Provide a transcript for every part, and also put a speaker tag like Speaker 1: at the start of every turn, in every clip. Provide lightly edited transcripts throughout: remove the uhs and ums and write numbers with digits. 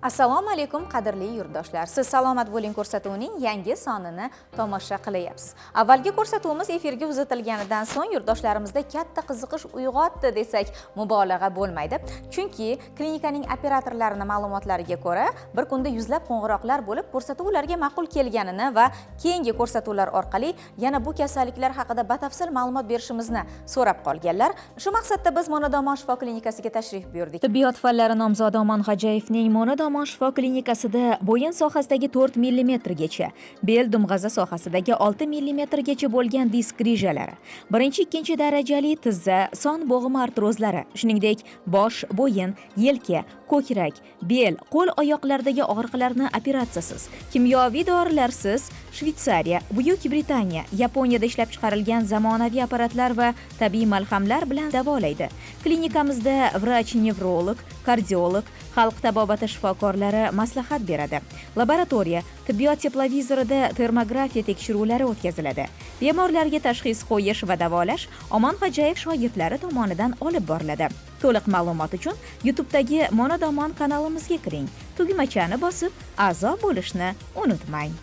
Speaker 1: Assalomu alaykum qadrli yurtdoshlar. Siz salomat bo'ling ko'rsatuvining yangi sonini tomosha qilyapsiz. Avvalgi ko'rsatuvimiz efirga uzatilganidan so'ng yurtdoshlarimizda katta qiziqish uyg'otdi desak mubolag'a bo'lmaydi. Chunki klinikaning operatorlarining ma'lumotlariga ko'ra, bir kunda yuzlab qo'ng'iroqlar bo'lib, ko'rsatuv ularga ma'qul kelganini va keyingi ko'rsatuvlar orqali yana bu kasalliklar haqida batafsil ma'lumot berishimizni so'rab qolganlar. Shu maqsadda biz Monodomon shifo klinikasiga tashrif buyurdik. Tibbiyot fanlari nomzodi Omon Xojayevning Monodomon shifo klinikasida bo'yin sohasidagi 4 mm gacha, bel dumg'aza sohasidagi 6 mm gacha bo'lgan disk grijalari, birinchi, ikkinchi darajali tizza, son bo'g'imi artrozlari, shuningdek bosh, bo'yin, yelka, ko'krak, bel, qo'l oyoqlardagi og'riqlarni operatsiyasiz, kimyoviy dorilarsiz, Shvetsariya, Buyuk Britaniya, Yaponiyada ishlab chiqarilgan zamonaviy apparatlar va tabiiy malhamlar bilan davolaydi. Klinikamizda vrach-nevrolog, kardiolog, xalq tabobati shifokorlari maslahat beradi. Laboratoriya, tibbiyot teplovizorida termografiya tekshiruvlari o'tkaziladi. Bemorlarga tashxis qo'yish va davolash Omon Xojayev shogirdlari tomonidan olib boriladi. To'liq ma'lumot uchun YouTube'dagi Monodomon kanalimizga kiring. Tugmachani bosib, a'zo bo'lishni unutmang.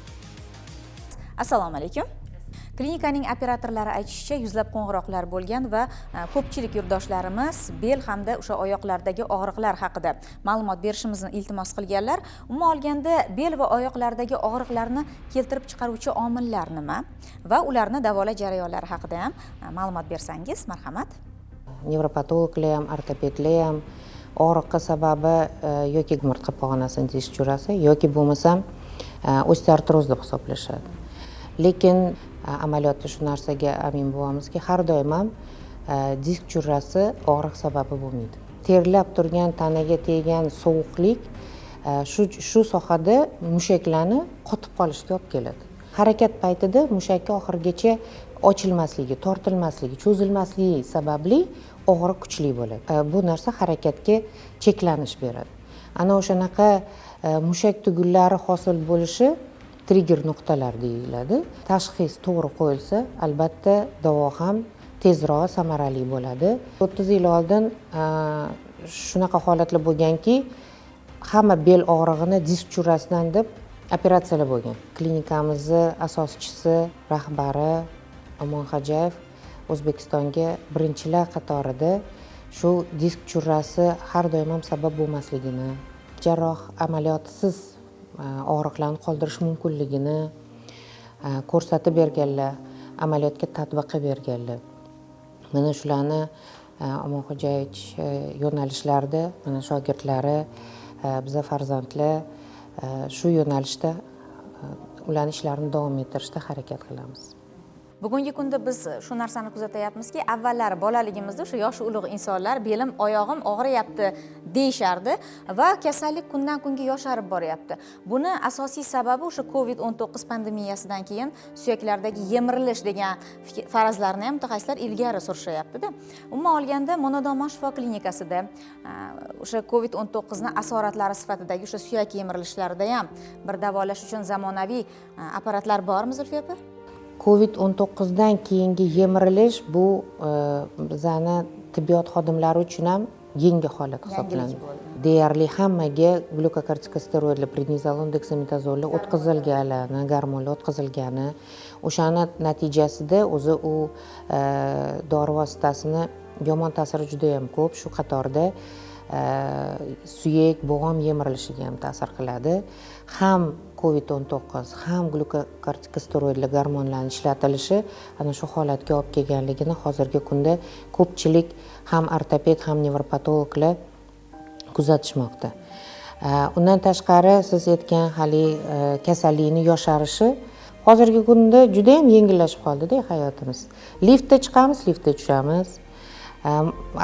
Speaker 1: Assalomu alaykum. Klinikaning operatorlari aytishicha, yuzlab qo'ng'iroqlar bo'lgan va ko'pchilik yurtdoshlarimiz bel hamda o'sha oyoqlardagi og'riqlar haqida ma'lumot berishimizni iltimos qilganlar. Umuman olganda, bel va oyoqlardagi og'riqlarni keltirib chiqaruvchi omillar nima va ularni davolash jarayonlari haqida ham ma'lumot bersangiz, marhamat.
Speaker 2: Nevropatologlar ham, ortopedlar ham og'riqqa sababi yoki umurtqa pog'onasining disk churasi yoki bo'lmasam osteoartroz deb hisoblashadi. Lekin amaliyotda shu narsaga amin bo'lamizki, har doim ham disk churrasi og'riq sababi bo'lmaydi. Terlab turgan tanaga teggan sovuqlik shu sohada mushaklarni qotib qolishiga olib keladi. Harakat paytida mushakka oxirigacha ochilmasligi, tortilmasligi, cho'zilmasligi sababli og'riq kuchli bo'ladi. Bu narsa harakatga cheklanish beradi. Ana o'shanaqa mushak tugullari hosil bo'lishi trigger nuqtalar deyiladi. Tashxis to'g'ri qo'yilsa, albatta davo ham tezroq, samarali bo'ladi. 30 yil oldin shunaqa holatlar bo'lganki, hamma bel og'rig'ini disk churrasidan deb operatsiyalar bo'lgan. Klinikamizni asoschisi, rahbari Omon Xojayev O'zbekistonga birinchilar qatorida shu disk churrasi har doim ham sabab bo'lmasligini, jarroh amaliyotsiz og'riqlarni qoldirish mumkinligini ko'rsatib berganlar, amaliyotga tatbiq berganlar. Mana shularni Omon Xojayevich yo'nalishlarida mana shogirdlari, bizning farzandlar shu yo'nalishda ularning ishlarini davom ettirishda harakat qilamiz.
Speaker 1: Bugungi kunda biz shu narsani kuzatyapmizki, avvallari bolaligimizda o'sha yosh ulug' insonlar belim, oyog'im og'riyapti deyishardi va kasallik kundan kunga yosharib boryapti. Buni asosiy sababi o'sha COVID-19 pandemiyasidan keyin suyaklardagi yemirilish degan farazlarni ham mutaxassislar ilgari surishayapti-da. Umuman olganda, Monodomon shifo klinikasida o'sha COVID-19 ni asoratlari sifatidagi o'sha suyak yemirilishlarida ham bir davolash uchun zamonaviy apparatlar bormi, Zulfiya opa?
Speaker 2: COVID-19 dan keyingi yemirilish bu bizani tibbiyot xodimlari uchun ham yangi holat hisoblanadi. Deyarli hammaga glukokortikosteroidlar, prednizolon, deksametazollar o'tkazilganlar, gormonlar o'tkazilgani, o'shani natijasida o'zi u dori vositasini yomon ta'siri juda ham ko'p. Shu qatorda suyak, bo'g'im yemirilishiga ham ta'sir qiladi. Ham COVID-19 ham glukokortikosteroidlar gormonlarning ishlatilishi ana shu holatga olib kelganligini hozirgi kunda ko'pchilik ham ortoped, ham nevropatologlar kuzatishmoqda. Undan tashqari siz aytgan hali kasallikning yosharishi hozirgi kunda juda ham yengillashib qoldi-da hayotimiz. Liftda chiqamiz, liftda tushamiz.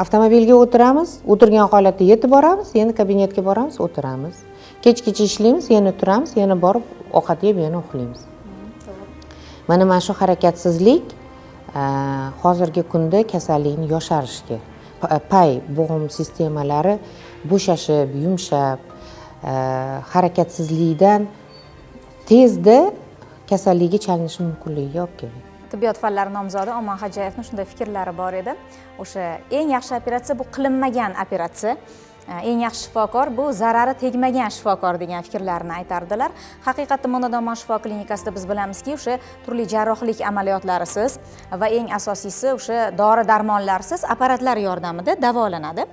Speaker 2: Avtomobilga o'tiramiz, o'tirgan holatda yetib boramiz, endi kabinetga boramiz, o'tiramiz. Kechgacha ishlaymiz, yana turamiz, yana borib ovqat yeb, yana uxlaymiz. Mana shu harakatsizlik hozirgi kunda kasallikning yosharishiga, pay bo'g'im sistemalari bo'shashib, yumshab, harakatsizlikdan tezda kasallikka chalinish mumkinligiga olib keladi.
Speaker 1: Tibbiyot fanlari nomzodi Omon Xojayevning shunday fikrlari bor edi. O'sha eng yaxshi operatsiya bu qilinmagan operatsiya. eng yaxshi shifokor bu zarari tegmagan shifokor degan fikrlarni aytardilar. Haqiqatda Monodamon shifo klinikasida biz bilamizki, o'sha turli jarrohlik amaliyotlarisiz va eng asosiysi o'sha dori-darmonlarsiz apparatlar yordamida davolanadi.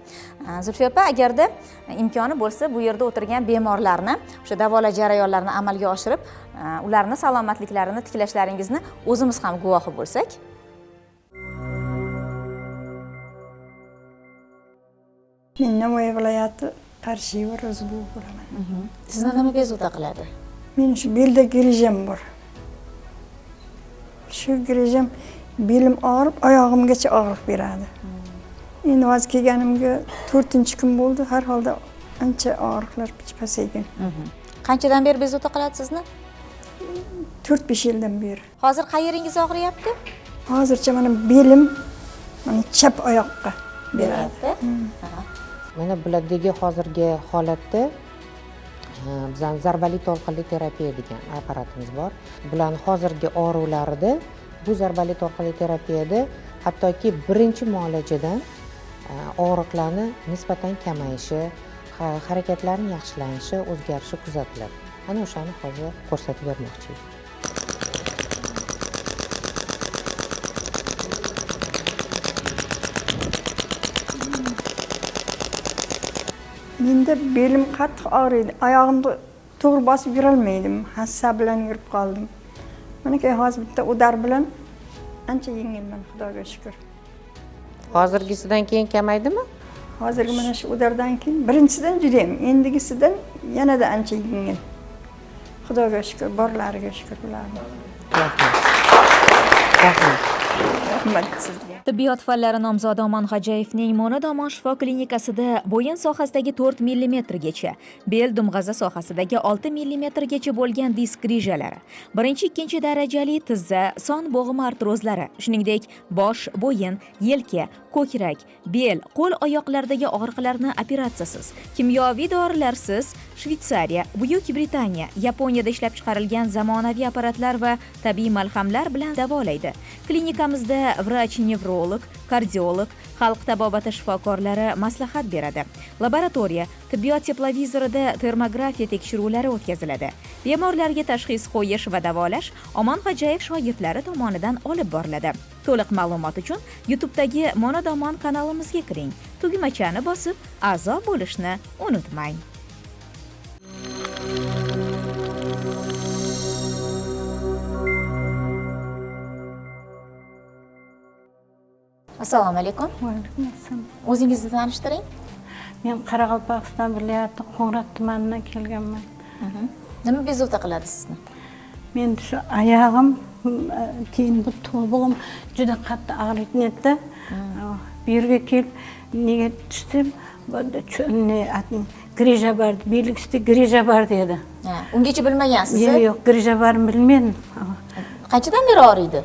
Speaker 1: Zulfiya opa, agarda imkoni bo'lsa, bu yerda o'tirgan bemorlarni o'sha davolash jarayonlarini amalga oshirib, ularni salomatliklarini tiklashlaringizni o'zimiz ham guvohi bo'lsak.
Speaker 3: Men Navoiy viloyati Qarshiyev Ro'zg'u bo'laman.
Speaker 1: Sizni nima bezovta qiladi?
Speaker 3: Men shu belda grijam bor. Shu grijam belim og'rib, oyog'imgacha og'riq beradi. Endi voz kelganimga 4-kun bo'ldi. Har holda ancha og'riqlar pasaygan.
Speaker 1: Qanchadan beri bezovta qiladi sizni?
Speaker 3: 4-5 yildan beri.
Speaker 1: Hozir qayeringiz og'riyapti?
Speaker 3: Hozircha mana belim mana chap oyoqqa beradi.
Speaker 2: Mana bulardagi hozirgi holatda bizning zarbali to'lqinli terapiya degan apparatimiz bor. Bularning hozirgi og'ruvlarida bu zarbali to'lqinli terapiyada hattoki birinchi muolajadan og'riqlarni nisbatan kamayishi, harakatlarning yaxshilanishi, o'zgarishi kuzatiladi. Ana o'shani hozir ko'rsatib bermoqchi.
Speaker 3: Menda belim qattiq og'riydi. Oyog'imni to'g'ri bosib yura olmaydim. Hassa bilan yurib qoldim. Mana hozir bitta udar bilan ancha yengilman, Xudoga shukr.
Speaker 2: Hozirgisidan keyin kamaydimi?
Speaker 3: Hozirgi mana shu udardan keyin birinchisidan juda ham, endigisidan yanada ancha yengil. Xudoga shukr, borlariga shukr bularni. Rahmat sizga.
Speaker 1: Tibbiyot fanlari nomzodi Omon Hajayevning Monodamon shifo klinikasida bo'yin sohasidagi 4 mm gacha, bel dumg'aza sohasidagi 6 mm gacha bo'lgan disk grijalari, birinchi, ikkinchi darajali tizza, son bo'g'imi artrozlari, shuningdek bosh, bo'yin, yelka, ko'krak, bel, qo'l oyoqlardagi og'riqlarni operatsiyasiz, kimyoviy dorilarsiz Shvetsariya, Buyuk Britaniya, Yaponiyada ishlab chiqarilgan zamonaviy apparatlar va tabiiy malhamlar bilan davolaydi. Klinikamizda vrach-nevrolog, kardiolog, xalq tabobati shifokorlari maslahat beradi. Laboratoriya, tibbiyot teplovizorida termografiya tekshiruvlari o'tkaziladi. Bemorlarga tashxis qo'yish va davolash Omon Hajayev shogirdlari tomonidan olib boriladi. To'liq ma'lumot uchun YouTube'dagi Monodamon kanalimizga kiring. Tugmachani bosib, a'zo bo'lishni unutmang. Assalomu alaykum.
Speaker 3: Va alaykum assalom.
Speaker 1: O'zingizni tanishtiring.
Speaker 3: Men Qoraqalpog'iston viloyati Qo'ng'irot tumanidan kelganman.
Speaker 1: Nima bezovta qiladi sizni?
Speaker 3: Men shu oyog'im, keyin bu to'big'im juda qattiq og'riydi. Bu yerga kelib nega tushdim? Grija bor, belgisida grija bor dedi.
Speaker 1: Ungacha bilmagansiz?
Speaker 3: Yo'q, grija borni bilmadim.
Speaker 1: Qanchadan beri og'riydi?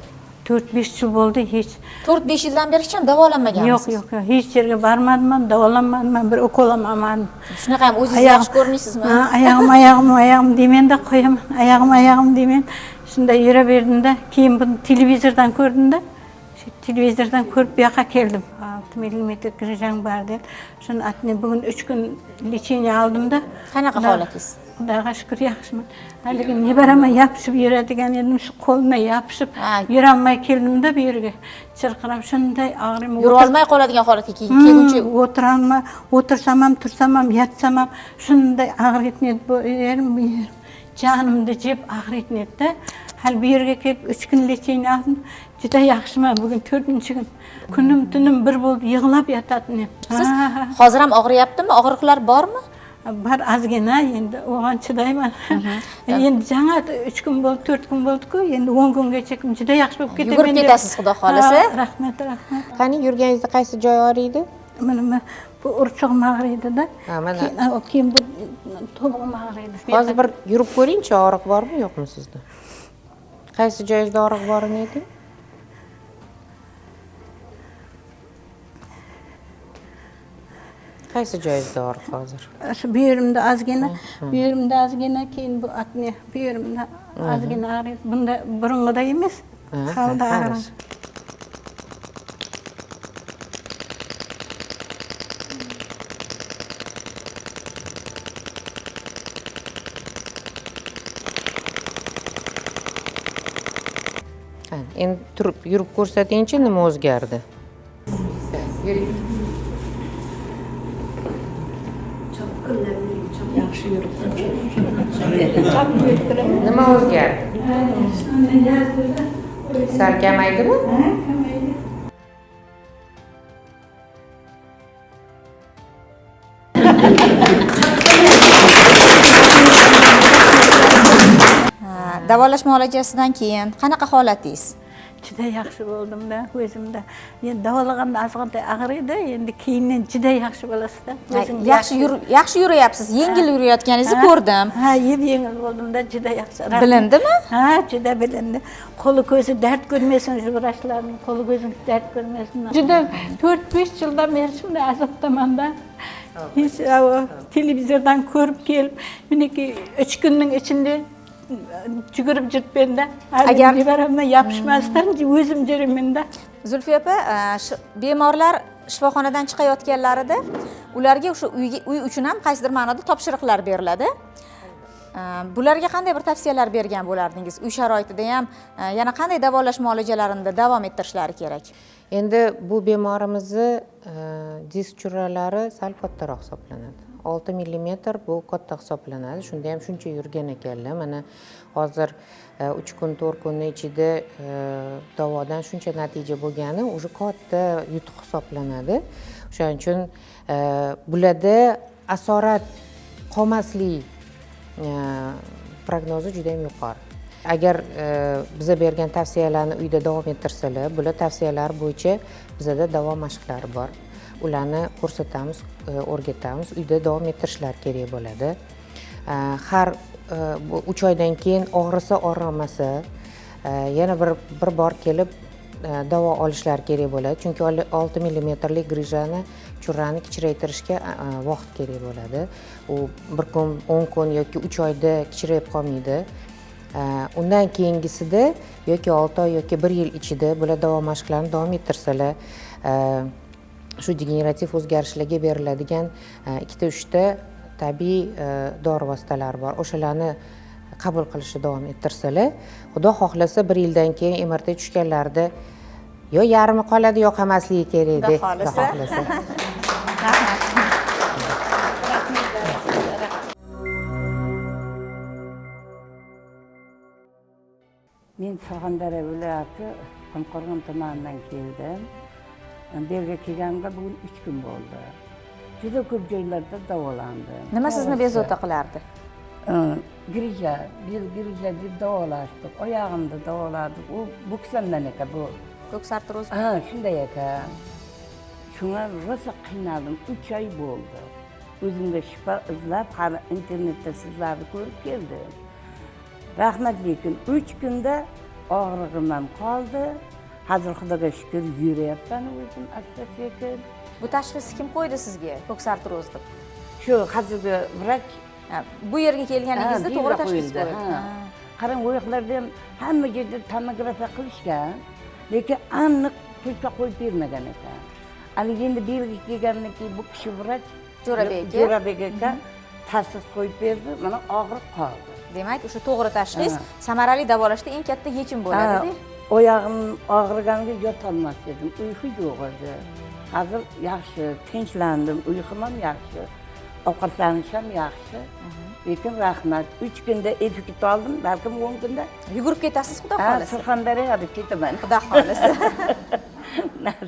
Speaker 3: 4-5 yil bo'ldi, hech
Speaker 1: 4-5 yildan beri hech ham davolanmagansiz?
Speaker 3: yo'q, hech yerga bormadim, davolanmadim, bir ukol ham olmadim.
Speaker 1: Shunaqa ham o'zingiz yaxshi ko'rmaysizmi?
Speaker 3: Oyog'im demenda qo'yaman, oyog'im demen. Shunda yuraverdim-da, keyin buni televizordan ko'rdim-da. Shu televizordan ko'rib bu yoqqa keldim. 6 mm grijang bor deb. Shuni atni bugun 3 kun lecheniya oldim-da.
Speaker 1: Qanaqa holatingiz?
Speaker 3: Xudoga shukr yaxshiman. Haligi nevarama yopishib yuradigan edim, shu qo'limga yopishib yurolmay keldim-da bu yerga. Chirqirab shunday og'riyman.
Speaker 1: Yura olmay qoladigan holatga kelguncha
Speaker 3: o'tirsam ham, tursam ham, yatsam ham shunday og'riydi bu yerim, jonimni jeb og'riydi-da. Hal bu yerga kelib 3 kun lecheniya oldim. Juda yaxshiman. Bugun 4-kun. Kunim tunim bir bo'lib yig'lab yotadim.
Speaker 1: Siz hozir ham og'riyaptimi? Og'riqlar bormi?
Speaker 3: Bar ozgina, endi o'g'on chidayman. Endi jana 3 kun bo'ldi, 4 kun bo'ldi-ku, endi 10 kungacha juda yaxshi bo'lib ketaman.
Speaker 1: Yugurib ketasiz, xudo xolasa.
Speaker 3: Rahmat.
Speaker 2: Qani yurganingizda qaysi joy og'riydi?
Speaker 3: Mana bu urchog'im og'riydi-da.
Speaker 2: Mana.
Speaker 3: Keyin bu to'big'im og'riydi.
Speaker 2: Hozir bir yurib ko'ring-chi, og'riq bormi, yo'qmi sizda? Qaysi joyingizda og'riq borini ayting? Qaysi joyingizda og'riq hozir?
Speaker 3: Shu bu yerimda ozgina, keyin bu atni bu yerimda ozgina og'riydi. Bunda burunqida emas, qalda og'riydi.
Speaker 2: Endi turib yurib ko'rsatingchi, nima o'zgardi? Yuring.
Speaker 3: Yaxshi yuribdi.
Speaker 2: Nima o'zgardi? Sal kamaydimi?
Speaker 1: Davolash muolajasidan keyin qanaqa holatingiz?
Speaker 3: Juda yaxshi bo'ldimda, o'zimda. Endi davolaganda ozg'inta og'riydi, endi keyindan juda yaxshi bo'lasizda.
Speaker 1: Yaxshi yuryapsiz, yengil yurayotganingizni ko'rdim.
Speaker 3: Ha, yengil bo'ldimda, juda yaxshi.
Speaker 1: Bilindimi?
Speaker 3: Ha, juda bilindi. Qo'li ko'zi dard ko'rmasin, vrachlarning qo'li ko'zi dard ko'rmasin. Juda 4-5 yildan beri shunday azobdaman-da. Hech televizordan ko'rib kelib, meniki 3 kunning ichida yugurib yuribmanda. Agar nevaramdan yopishmasdan o'zim yuraman-da.
Speaker 1: Zulfiya opa, bemorlar shifoxonadan chiqayotganlarida ularga o'sha uy uchun ham qaysidir ma'noda topshiriqlar beriladi. Bularga qanday bir tavsiyalar bergan bo'lardingiz? Uy sharoitida ham yana qanday davolash muolajalarini davom ettirishlari kerak?
Speaker 2: Endi bu bemorimizni disk churralari sal kattaroq hisoblanadi. 6 mm bu katta hisoblanadi. Shunda ham shuncha yurgan ekanlar. Mana hozir 3 kun, 4 kunning ichida davodan shuncha natija bo'lgani o'sha katta yutuq hisoblanadi. O'shaning uchun bularda asorat qolmaslik prognozi juda ham yuqori. Agar biza bergan tavsiyalarni uyda davom ettirsalar, bular tavsiyalar bo'yicha bizada davo mashqlari bor. Ularni ko'rsatamiz, o'rgatamiz, uyda davom ettirishlar kerak bo'ladi. Har 3 oydan keyin og'risa, og'rimasa, yana bir bor kelib davo olishlari kerak bo'ladi. Chunki 6 mm grijani, churrani kichraytirishga vaqt kerak bo'ladi. U 1 kun, 10 kun yoki 3 oyda kichrayib qolmaydi. Undan keyingisida yoki 6 oy yoki 1 yil ichida bular davo mashqlarini davom ettirsalar, shu degenerativ o'zgarishlarga beriladigan 2-3 ta tabiiy dori vositalari bor. O'shalarni qabul qilishni davom ettirsalar, xudo xohlasa 1 yildan keyin MRT tushganlarida yo yarmi qoladi, yo qolmasligi kerak deb xohlasa.
Speaker 4: Men Surxondaryo viloyati Qumqo'rg'on tumanidan keldim. Bu yerga kelganimga bugun 3 kun bo'ldi. Juda ko'p joylarda davolandim.
Speaker 1: Nima sizni bezovta qilardi?
Speaker 4: Grija deb davolashdik. Oyog'imda davoladik. U buksamdan ekan bu.
Speaker 1: Ko'ks artroz.
Speaker 4: Ha, shunday ekan. Shunga rosa qiynaldim. 3 oy bo'ldi. O'zimga shifo izlab, hali internetda sizlarni ko'rib keldim. Rahmat, lekin 3 kunda og'rig'im ham qoldi. Hozir Xudoga shukr yurayapman o'zim asta-sekin.
Speaker 1: Bu tashxisni kim qo'ydi sizga? Ko'ks artroz deb.
Speaker 4: Shu hozirgi vrach
Speaker 1: bu yerga kelganingizda to'g'ri tashxis qo'ydi.
Speaker 4: Qarang, oyoqlarda ham hamma yerda tomografiya qilishgan, lekin aniq to'shqa qo'yib bermagan ekan. Hali endi bu yerga kelgandan keyin bu kishi vrach Jo'rabek aka tashxis qo'yib berdi, mana og'riq qoldi.
Speaker 1: Demak, o'sha to'g'ri tashxis samarali davolashda eng katta yechim bo'ladi-da.
Speaker 4: Oyog'im og'riganiga yotolmas edim, uyqu yo'q edi. Hozir yaxshi, tinchlandim, uyqum ham yaxshi, ovqatlanish ham yaxshi. Lekin rahmat, 3 kunda effekt oldim, balkim 10 kunda
Speaker 1: yugurib ketasiz, xudo xolasa.
Speaker 4: Surxondaryoga ketaman.
Speaker 1: Xudo xolasa.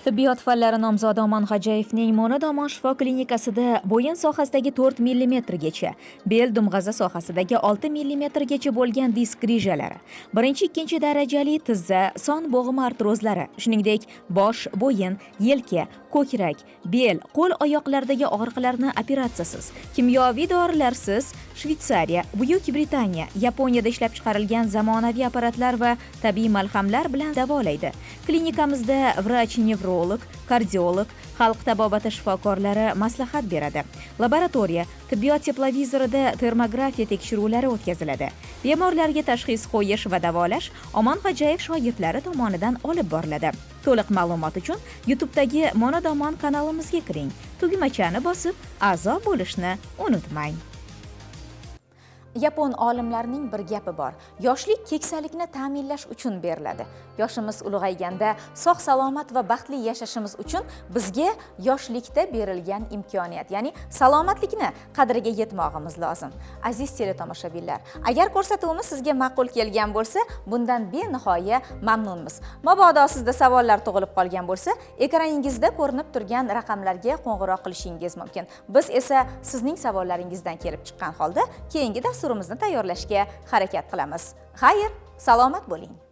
Speaker 5: Tibbiyot fanlari nomzodi Omon Hajayevning Monodomon shifo klinikasida bo'yin sohasidagi 4 mm gacha, bel dumg'aza sohasidagi 6 mm gacha bo'lgan disk grijalari, 1-2 darajali tizza, son bo'g'imi artrozlari, shuningdek bosh, bo'yin, yelka, ko'krak, bel, qo'l oyoqlardagi og'riqlarni operatsiyasiz, kimyoviy dorilarsiz Shvetsariya, Buyuk Britaniya, Yaponiyada ishlab chiqarilgan zamonaviy apparatlar va tabiiy malhamlar bilan davolaydi. Klinikamizda vrach-nevrolog, kardiolog, xalq tabobati shifokorlari maslahat beradi. Laboratoriya, tibbiyot teplovizorida termografiya tekshiruvlari o'tkaziladi. Bemorlarga tashxis qo'yish va davolash Omon Hojayev shogirdlari tomonidan olib boriladi. To'liq ma'lumot uchun YouTube'dagi Monodomon kanalimizga kiring. Tugmachani bosib, a'zo bo'lishni unutmang.
Speaker 1: Yapon olimlarining bir gapi bor. Yoshlik keksalikni ta'minlash uchun beriladi. Yoshimiz ulg'ayganda sog' salomat va baxtli yashashimiz uchun bizga yoshlikda berilgan imkoniyat, ya'ni salomatlikni qadriga yetmog'imiz lozim. Aziz teletomoshabinlar, agar ko'rsatuvimiz sizga ma'qul kelgan bo'lsa, bundan benihoya mamnunmiz. Mabodo sizda savollar tug'ilib qolgan bo'lsa, ekraningizda ko'rinib turgan raqamlarga qo'ng'iroq qilishingiz mumkin. Biz esa sizning savollaringizdan kelib chiqqan holda keyingi dasturimizni tayyorlashga harakat qilamiz. Xayr, salomat bo'ling.